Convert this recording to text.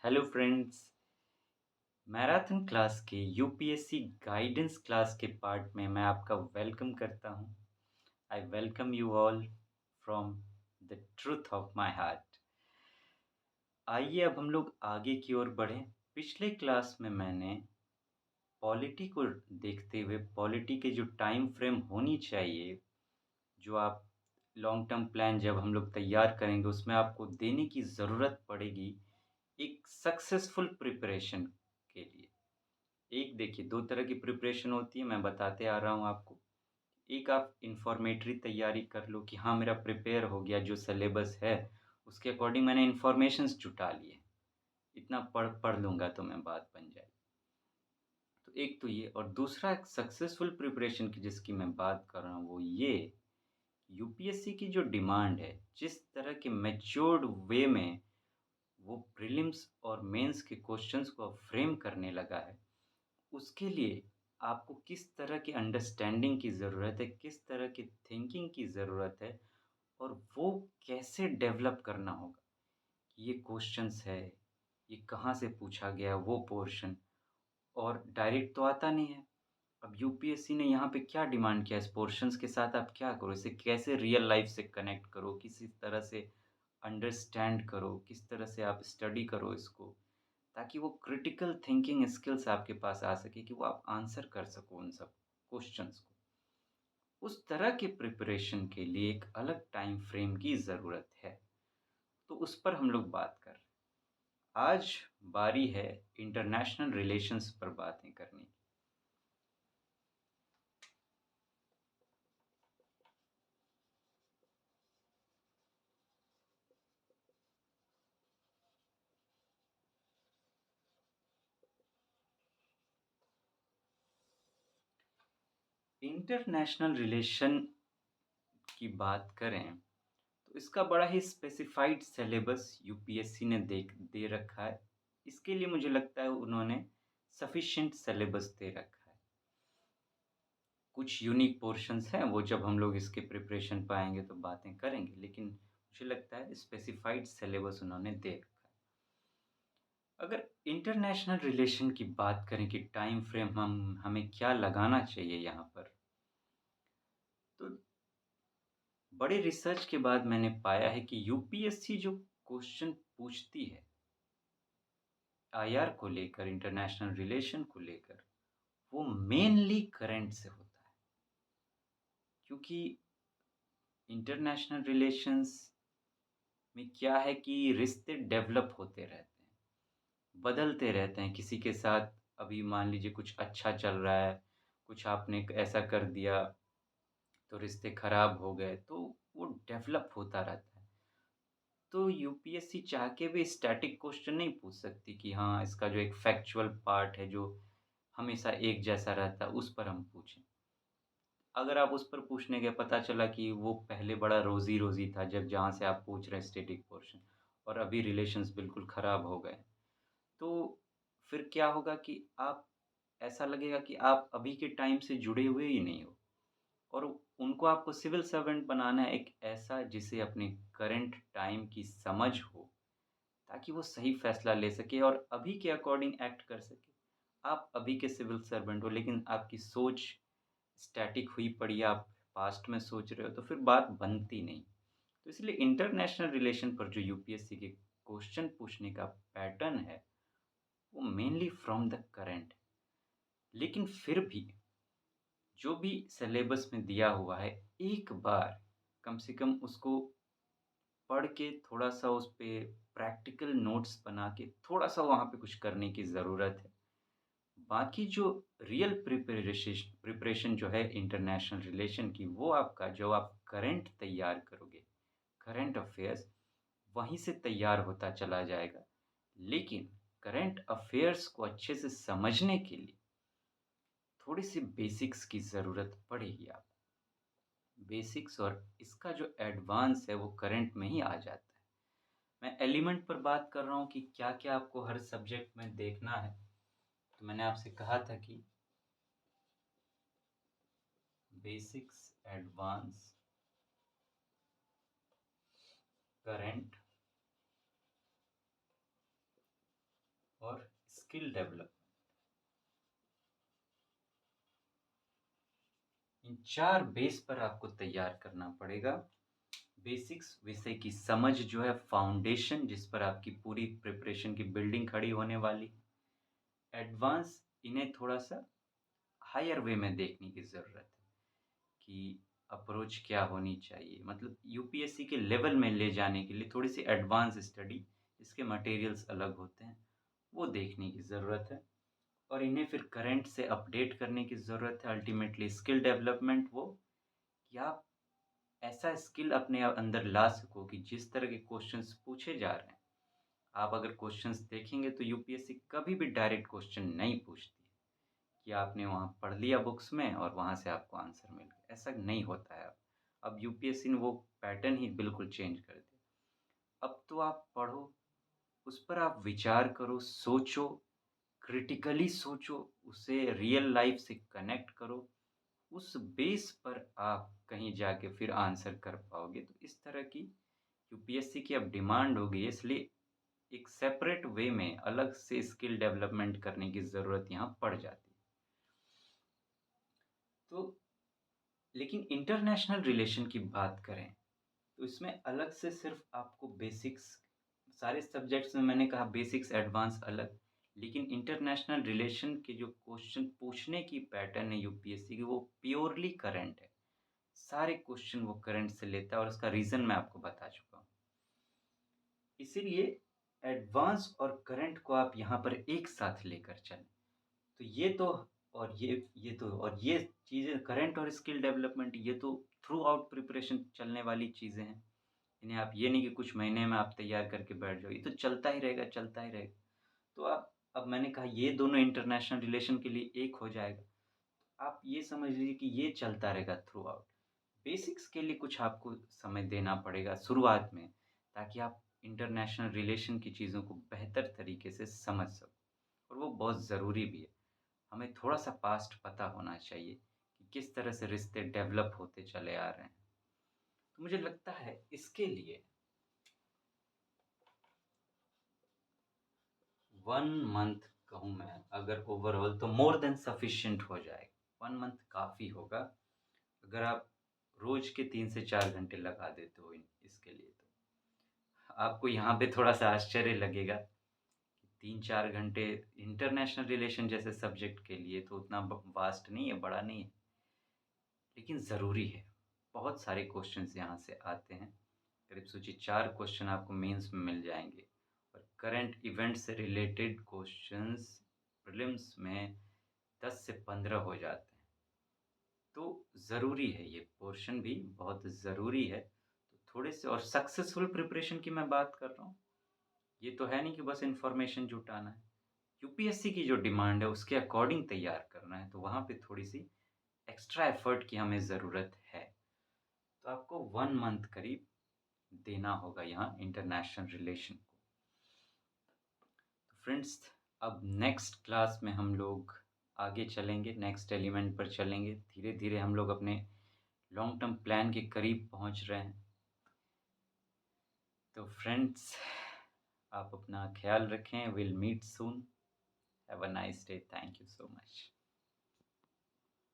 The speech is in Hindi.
Hello friends. मैराथन क्लास के यूपीएससी गाइडेंस क्लास के पार्ट में मैं आपका वेलकम करता हूं। I welcome you all from the truth of my heart. आइए अब हम लोग आगे की ओर बढ़ें। पिछले क्लास में मैंने पॉलिटी को देखते हुए पॉलिटी के जो टाइम फ्रेम होनी चाहिए, जो आप लॉन्ग टर्म प्लान जब हम लोग तैयार करेंगे उसमें आपको देने की ज़रूरत पड़ेगी एक सक्सेसफुल प्रिपरेशन के लिए। एक देखिए 2 तरह की प्रिपरेशन होती है, मैं बताते आ रहा हूँ आपको। एक आप इन्फॉर्मेटरी तैयारी कर लो कि हाँ, मेरा प्रिपेयर हो गया, जो सिलेबस है उसके अकॉर्डिंग मैंने इन्फॉर्मेशंस जुटा लिए। इतना पढ़ पढ़ लूँगा तो मैं बात बन जाएगी। तो एक तो ये, और दूसरा एक सक्सेसफुल प्रिपरेशन की जिसकी मैं बात कर रहा हूँ वो ये, यूपीएससी की जो डिमांड है, जिस तरह के मैच्योर्ड वे में वो प्रीलिम्स और मेंस के क्वेश्चंस को अब फ्रेम करने लगा है, उसके लिए आपको किस तरह की अंडरस्टैंडिंग की ज़रूरत है, किस तरह की थिंकिंग की ज़रूरत है, और वो कैसे डेवलप करना होगा। ये क्वेश्चंस है, ये कहाँ से पूछा गया वो पोर्शन, और डायरेक्ट तो आता नहीं है। अब यूपीएससी ने यहाँ पे क्या डिमांड किया, इस पोर्शंस के साथ आप क्या करो, इसे कैसे रियल लाइफ से कनेक्ट करो, किसी तरह से अंडरस्टैंड करो, किस तरह से आप स्टडी करो इसको, ताकि वो क्रिटिकल थिंकिंग स्किल्स आपके पास आ सके कि वो आप आंसर कर सको उन सब क्वेश्चंस को। उस तरह के प्रिपरेशन के लिए एक अलग टाइम फ्रेम की ज़रूरत है। तो उस पर हम लोग बात कर रहे हैं। आज बारी है इंटरनेशनल रिलेशंस पर बातें करने की। इंटरनेशनल रिलेशन की बात करें तो इसका बड़ा ही स्पेसिफाइड सिलेबस यूपीएससी ने दे रखा है। इसके लिए मुझे लगता है उन्होंने सफिशिएंट सिलेबस दे रखा है। कुछ यूनिक पोर्शंस हैं, वो जब हम लोग इसके प्रिपरेशन पे आएँगे तो बातें करेंगे, लेकिन मुझे लगता है स्पेसिफाइड सिलेबस उन्होंने दे रखा है। अगर इंटरनेशनल रिलेशन की बात करें कि टाइम फ्रेम हमें क्या लगाना चाहिए यहाँ पर, तो बड़े रिसर्च के बाद मैंने पाया है कि यूपीएससी जो क्वेश्चन पूछती है आईआर को लेकर, इंटरनेशनल रिलेशन को लेकर, वो मेनली करंट से होता है। क्योंकि इंटरनेशनल रिलेशंस में क्या है कि रिश्ते डेवलप होते रहते हैं, बदलते रहते हैं। किसी के साथ अभी मान लीजिए कुछ अच्छा चल रहा है, कुछ आपने ऐसा कर दिया तो रिश्ते खराब हो गए, तो वो डेवलप होता रहता है। तो यूपीएससी चाह के भी स्टैटिक क्वेश्चन नहीं पूछ सकती कि हाँ, इसका जो एक फैक्चुअल पार्ट है जो हमेशा एक जैसा रहता है उस पर हम पूछें। अगर आप उस पर पूछने गए, पता चला कि वो पहले बड़ा रोज़ी-रोज़ी था जब जहाँ से आप पूछ रहे हैं स्टैटिक पोर्शन, और अभी रिलेशंस बिल्कुल ख़राब हो गए। तो फिर क्या होगा कि आप, ऐसा लगेगा कि आप अभी के टाइम से जुड़े हुए ही नहीं हो, और उनको आपको सिविल सर्वेंट बनाना है एक ऐसा जिसे अपने करंट टाइम की समझ हो, ताकि वो सही फ़ैसला ले सके और अभी के अकॉर्डिंग एक्ट कर सके। आप अभी के सिविल सर्वेंट हो, लेकिन आपकी सोच स्टैटिक हुई पड़ी है, आप पास्ट में सोच रहे हो, तो फिर बात बनती नहीं। तो इसलिए इंटरनेशनल रिलेशन पर जो यूपीएससी के क्वेश्चन पूछने का पैटर्न है, वो मेनली फ्रॉम द करंट। लेकिन फिर भी जो भी सिलेबस में दिया हुआ है, एक बार कम से कम उसको पढ़ के थोड़ा-सा उस पे प्रैक्टिकल नोट्स बना के थोड़ा-सा वहाँ पे कुछ करने की ज़रूरत है। बाकी जो रियल प्रिपरेशन जो है इंटरनेशनल रिलेशन की, वो आपका जो आप करंट तैयार करोगे, करंट अफ़ेयर्स, वहीं से तैयार होता चला जाएगा। लेकिन करंट अफ़ेयर्स को अच्छे से समझने के लिए थोड़ी-सी बेसिक्स की ज़रूरत पड़ेगी आपको। बेसिक्स और इसका जो एडवांस है वो करंट में ही आ जाता है। मैं एलिमेंट पर बात कर रहा हूँ कि क्या-क्या आपको हर सब्जेक्ट में देखना है। तो मैंने आपसे कहा था कि बेसिक्स, एडवांस, करंट और स्किल डेवलपमेंट, इन 4 बेस पर आपको तैयार करना पड़ेगा। बेसिक्स विषय की समझ जो है, फाउंडेशन जिस पर आपकी पूरी प्रिपरेशन की बिल्डिंग खड़ी होने वाली। एडवांस, इन्हें थोड़ा-सा हायर वे में देखने की ज़रूरत है कि अप्रोच क्या होनी चाहिए। मतलब यूपीएससी के लेवल में ले जाने के लिए थोड़ी-सी एडवांस स्टडी, इसके मटेरियल्स अलग होते हैं, वो देखने की ज़रूरत है। और इन्हें फिर करंट से अपडेट करने की ज़रूरत है। अल्टीमेटली स्किल डेवलपमेंट वो कि आप ऐसा स्किल अपने अंदर ला सको कि जिस तरह के क्वेश्चंस पूछे जा रहे हैं, आप अगर क्वेश्चंस देखेंगे तो यूपीएससी कभी भी डायरेक्ट क्वेश्चन नहीं पूछती है कि आपने वहाँ पढ़ लिया बुक्स में और वहाँ से आपको आंसर मिल गया, ऐसा नहीं होता है। अब यूपीएससी ने वो पैटर्न ही बिल्कुल चेंज कर दिया। अब तो आप पढ़ो, उस पर आप विचार करो, सोचो, क्रिटिकली सोचो, उसे रियल लाइफ से कनेक्ट करो, उस बेस पर आप कहीं जाके फिर आंसर कर पाओगे। तो इस तरह की यूपीएससी की अब डिमांड हो गई है, इसलिए एक सेपरेट वे में अलग से स्किल डेवलपमेंट करने की ज़रूरत यहाँ पड़ जाती है। तो लेकिन इंटरनेशनल रिलेशन की बात करें, तो इसमें अलग से सिर्फ़ आपको बेसिक्स, सारे सब्जेक्ट्स में मैंने कहा बेसिक्स, एडवांस अलग, लेकिन इंटरनेशनल रिलेशन के जो क्वेश्चन पूछने की पैटर्न है यूपीएससी की, वो प्योरली करंट है। सारे क्वेश्चन वो करंट से लेता है और उसका रीज़न मैं आपको बता चुका हूँ। इसीलिए एडवांस और करंट को आप यहाँ पर एक साथ लेकर चलें। तो ये तो, और ये चीज़ें करंट और स्किल डेवलपमेंट, ये तो थ्रू आउट प्रिपरेशन चलने वाली चीज़ें हैं। इन्हें आप ये नहीं कि कुछ महीने में आप तैयार करके बैठ जाओ, ये तो चलता ही रहेगा, चलता ही रहेगा। तो आप, अब मैंने कहा ये दोनों इंटरनेशनल रिलेशन के लिए एक हो जाएगा। आप ये समझ लीजिए कि ये चलता रहेगा थ्रू आउट। बेसिक्स के लिए कुछ आपको समय देना पड़ेगा शुरुआत में, ताकि आप इंटरनेशनल रिलेशन की चीज़ों को बेहतर तरीके से समझ सको, और वो बहुत ज़रूरी भी है। हमें थोड़ा-सा पास्ट पता होना चाहिए कि किस तरह से रिश्ते डेवलप होते चले आ रहे हैं। तो मुझे लगता है इसके लिए 1 मंथ कहूँ मैं, अगर ओवरऑल, तो मोर देन सफिशिएंट हो जाएगा। 1 मंथ काफ़ी होगा, अगर आप रोज़ के 3 से 4 घंटे लगा देते हो इन इसके लिए तो। आपको यहाँ पे थोड़ा-सा आश्चर्य लगेगा, 3-4 घंटे इंटरनेशनल रिलेशन जैसे सब्जेक्ट के लिए तो उतना ब वास्ट नहीं है, बड़ा नहीं है, लेकिन ज़रूरी है। बहुत सारे क्वेश्चंस यहाँ से आते हैं। करीब सोचिए 4 क्वेश्चन आपको मेंस में मिल जाएँगे, और करंट इवेंट से रिलेटेड क्वेश्चंस प्रीलिम्स में 10 से 15 हो जाते हैं। तो ज़रूरी है, ये पोर्शन भी बहुत ज़रूरी है। तो थोड़े से, और सक्सेसफुल प्रिपरेशन की मैं बात कर रहा हूँ। ये तो है नहीं कि बस इन्फॉर्मेशन जुटाना है। यूपीएससी की जो डिमांड है उसके अकॉर्डिंग तैयार करना है, तो वहाँ पे थोड़ी-सी एक्स्ट्रा एफर्ट की हमें ज़रूरत है। तो आपको 1 मंथ करीब देना होगा यहाँ इंटरनेशनल रिलेशन को। तो फ्रेंड्स, अब नेक्स्ट क्लास में हम लोग आगे चलेंगे, नेक्स्ट एलिमेंट पर चलेंगे। धीरे-धीरे हम लोग अपने लॉन्ग टर्म प्लान के करीब पहुँच रहे हैं। तो फ्रेंड्स, आप अपना ख़्याल रखें। Will meet soon. Have a nice day. Thank you so much.